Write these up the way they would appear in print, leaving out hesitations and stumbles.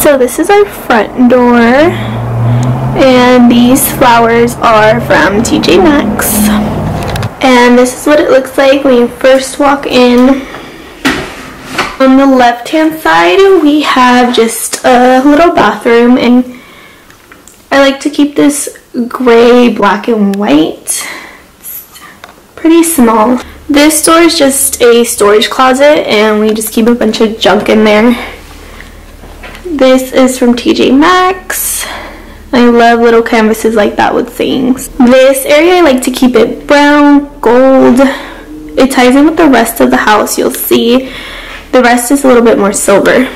So this is our front door, and these flowers are from TJ Maxx. And this is what it looks like when you first walk in. On the left hand side we have just a little bathroom, and I like to keep this gray, black, and white. It's pretty small. This door is just a storage closet, and we just keep a bunch of junk in there. This is from TJ Maxx. I love little canvases like that with sayings. This area I like to keep it brown, gold. It ties in with the rest of the house. You'll see the rest is a little bit more silver.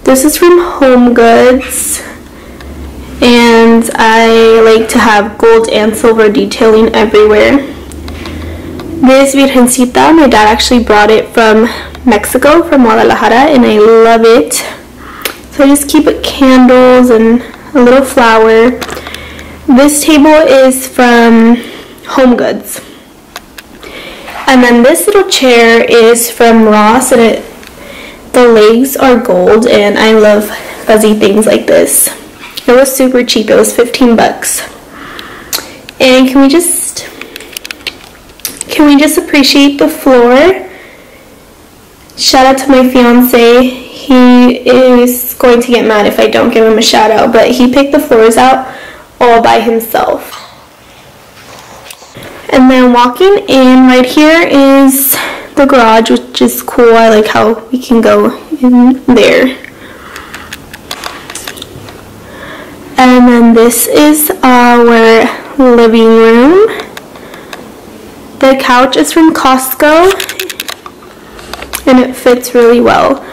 This is from Home Goods, and I like to have gold and silver detailing everywhere. This Virgencita, my dad actually brought it from Mexico, from Guadalajara, and I love it. So I just keep it candles and a little flower. This table is from Home Goods. And then this little chair is from Ross, and the legs are gold, and I love fuzzy things like this. It was super cheap. It was 15 bucks. And can we just appreciate the floor? Shout out to my fiance. He is going to get mad if I don't give him a shout out, but he picked the floors out all by himself. And then walking in, right here is the garage, which is cool. I like how we can go in there. And then this is our living room. The couch is from Costco, and it fits really well.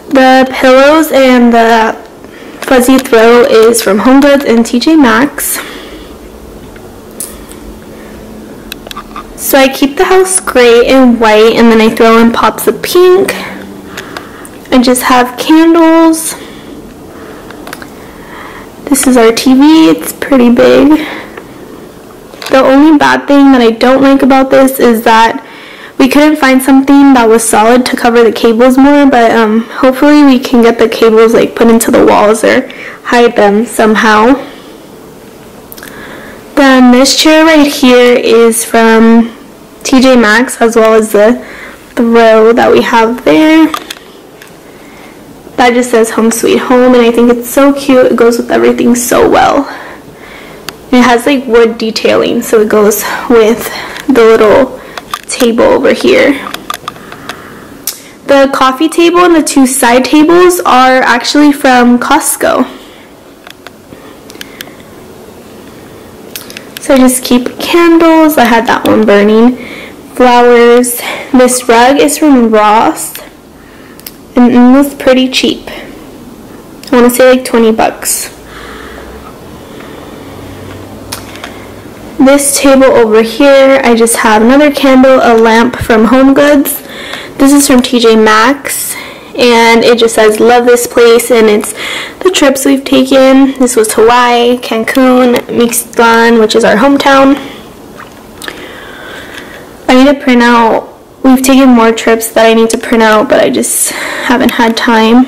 The pillows and the fuzzy throw is from Home Goods and TJ Maxx. So I keep the house gray and white, and then I throw in pops of pink. I just have candles. This is our TV. It's pretty big. The only bad thing that I don't like about this is that we couldn't find something that was solid to cover the cables more, but hopefully we can get the cables like put into the walls or hide them somehow. Then this chair right here is from TJ Maxx, as well as the throw that we have there. That just says Home Sweet Home, and I think it's so cute. It goes with everything so well. It has like wood detailing, so it goes with the little table over here. The coffee table and the two side tables are actually from Costco. So I just keep candles. I had that one burning. Flowers. This rug is from Ross, and it was pretty cheap. I want to say like 20 bucks. This table over here, I just have another candle, a lamp from Home Goods. This is from TJ Maxx, and it just says love this place, and it's the trips we've taken. This was Hawaii, Cancun, Mixtlan, which is our hometown. I need to print out, we've taken more trips that I need to print out, but I just haven't had time.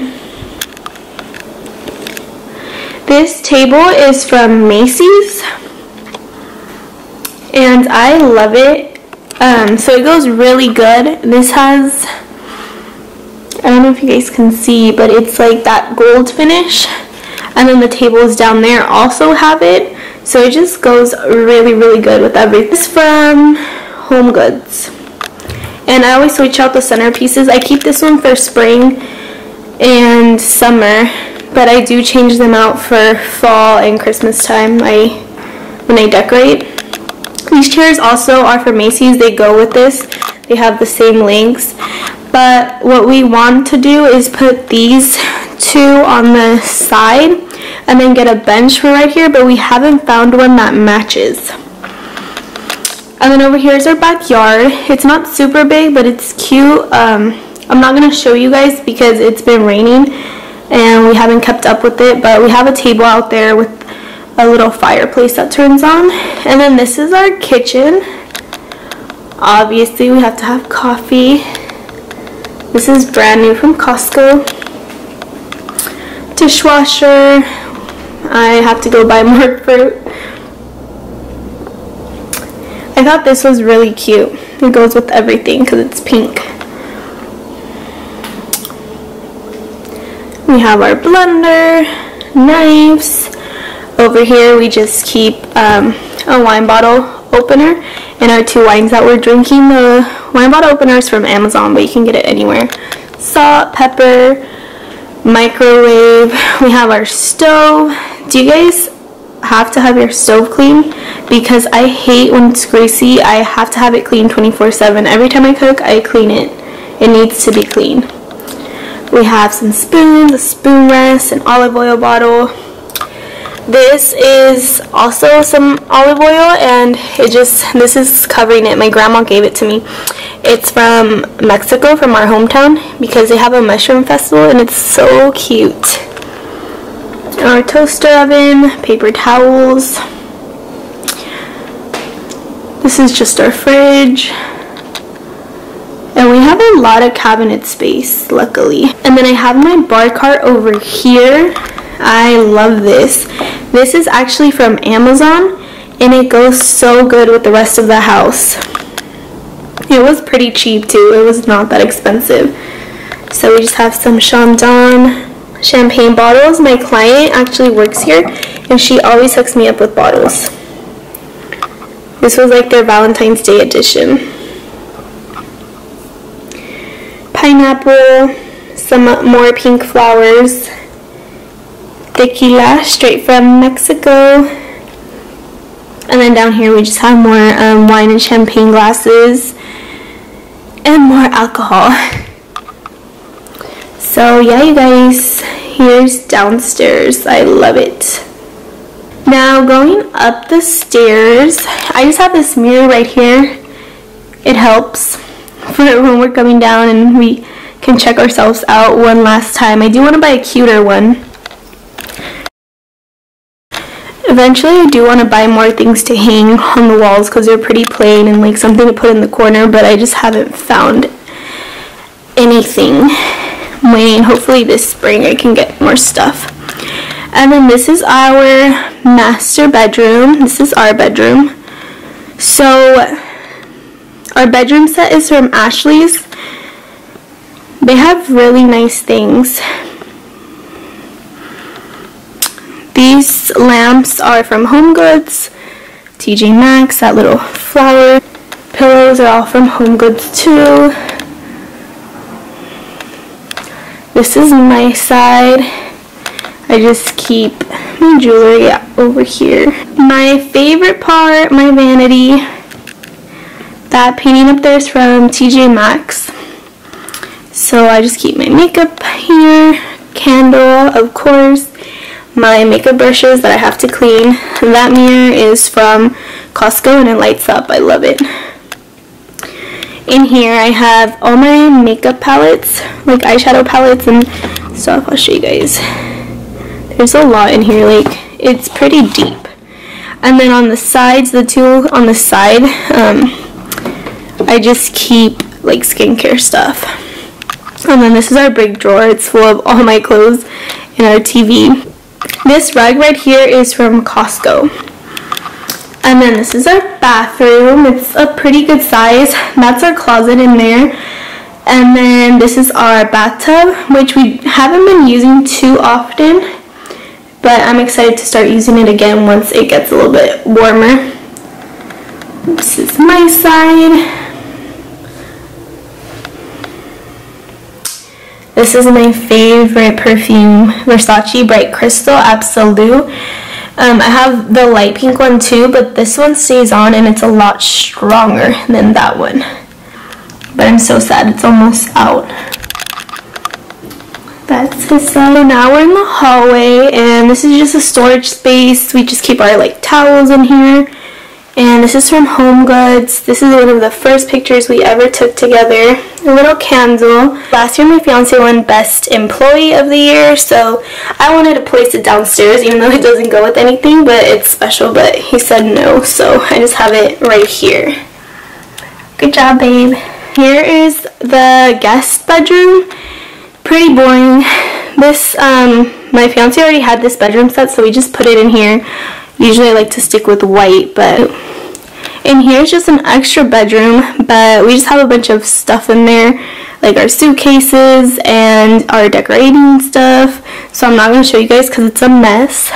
This table is from Macy's, and I love it. So it goes really good. This has, I don't know if you guys can see, but it's like that gold finish, and then the tables down there also have it, so it just goes really, really good with everything. This is from Home Goods, and I always switch out the centerpieces. I keep this one for spring and summer, but I do change them out for fall and Christmas time when I decorate. These chairs also are from Macy's. They go with this. They have the same lengths. But what we want to do is put these two on the side and then get a bench for right here, but we haven't found one that matches. And then over here is our backyard. It's not super big, but it's cute. I'm not going to show you guys because it's been raining and we haven't kept up with it, but we have a table out there with a little fireplace that turns on. And then this is our kitchen. Obviously we have to have coffee. This is brand new from Costco. dishwasher. I have to go buy more fruit. I thought this was really cute. It goes with everything because it's pink. We have our blender, knives. Over here we just keep a wine bottle opener and our 2 wines that we're drinking. The wine bottle opener is from Amazon, but you can get it anywhere. Salt, pepper, microwave. We have our stove. Do you guys have to have your stove clean? Because I hate when it's greasy. I have to have it clean 24/7. Every time I cook, I clean it. It needs to be clean. We have some spoons, a spoon rest, an olive oil bottle. This is also some olive oil, and this is covering it. My grandma gave it to me. It's from Mexico, from our hometown, because they have a mushroom festival, and it's so cute. Our toaster oven, paper towels. This is just our fridge. And we have a lot of cabinet space, luckily. And then I have my bar cart over here. I love this. This is actually from Amazon, and it goes so good with the rest of the house. It was pretty cheap too. It was not that expensive. So we just have some Chandon champagne bottles. My client actually works here, and she always hooks me up with bottles. This was like their Valentine's Day edition. Pineapple, some more pink flowers, tequila straight from Mexico, and then down here we just have more wine and champagne glasses and more alcohol. So yeah, you guys, here's downstairs. I love it. Now going up the stairs, I just have this mirror right here. It helps for when we're coming down and we can check ourselves out one last time. I do want to buy a cuter one. Eventually I do want to buy more things to hang on the walls because they're pretty plain, and like something to put in the corner, but I just haven't found anything. I'm waiting. Hopefully this spring I can get more stuff. And then this is our master bedroom. This is our bedroom. So our bedroom set is from Ashley's. They have really nice things. These lamps are from Home Goods, TJ Maxx. That little flower pillows are all from Home Goods too. This is my side. I just keep my jewelry over here. My favorite part, my vanity. That painting up there is from TJ Maxx. So I just keep my makeup here. Candle, of course. My makeup brushes that I have to clean. That mirror is from Costco and it lights up. I love it. In here I have all my makeup palettes, like eyeshadow palettes and stuff. I'll show you guys. There's a lot in here, like it's pretty deep. And then on the sides, the two on the side, I just keep like skincare stuff. And then this is our big drawer. It's full of all my clothes and our TV. This rug right here is from Costco. And then this is our bathroom. It's a pretty good size. That's our closet in there. And then this is our bathtub, which we haven't been using too often, but I'm excited to start using it again once it gets a little bit warmer. This is my side. This is my favorite perfume, Versace Bright Crystal Absolute. I have the light pink one too, but this one stays on and it's a lot stronger than that one. But I'm so sad it's almost out. That's his side. So now we're in the hallway, and this is just a storage space. We just keep our like towels in here. And this is from Home Goods. This is one of the first pictures we ever took together. A little candle. Last year my fiance won Best Employee of the Year, so I wanted to place it downstairs even though it doesn't go with anything, but it's special, but he said no, so I just have it right here. Good job, babe. Here is the guest bedroom. Pretty boring, This, my fiance already had this bedroom set, so we just put it in here. Usually I like to stick with white, but in here is just an extra bedroom, but we just have a bunch of stuff in there, like our suitcases and our decorating stuff. So I'm not going to show you guys because it's a mess.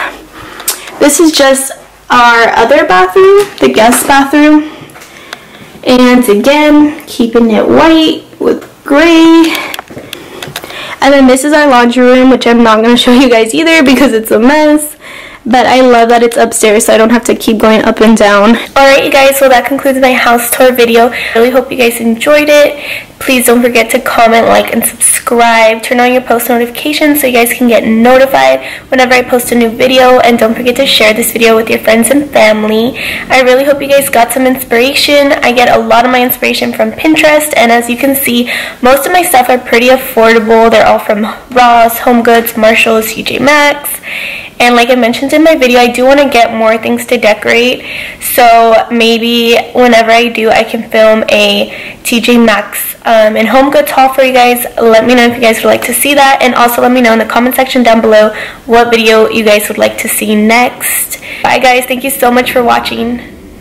This is just our other bathroom, the guest bathroom. And again, keeping it white with gray. And then this is our laundry room, which I'm not going to show you guys either because it's a mess. But I love that it's upstairs, so I don't have to keep going up and down. Alright, you guys, so that concludes my house tour video. I really hope you guys enjoyed it. Please don't forget to comment, like, and subscribe. Turn on your post notifications so you guys can get notified whenever I post a new video. And don't forget to share this video with your friends and family. I really hope you guys got some inspiration. I get a lot of my inspiration from Pinterest, and as you can see, most of my stuff are pretty affordable. They're all from Ross, HomeGoods, Marshalls, TJ Maxx. And like I mentioned in my video, I do want to get more things to decorate. So maybe whenever I do, I can film a TJ Maxx and HomeGoods haul for you guys. Let me know if you guys would like to see that. And also let me know in the comment section down below what video you guys would like to see next. Bye guys. Thank you so much for watching.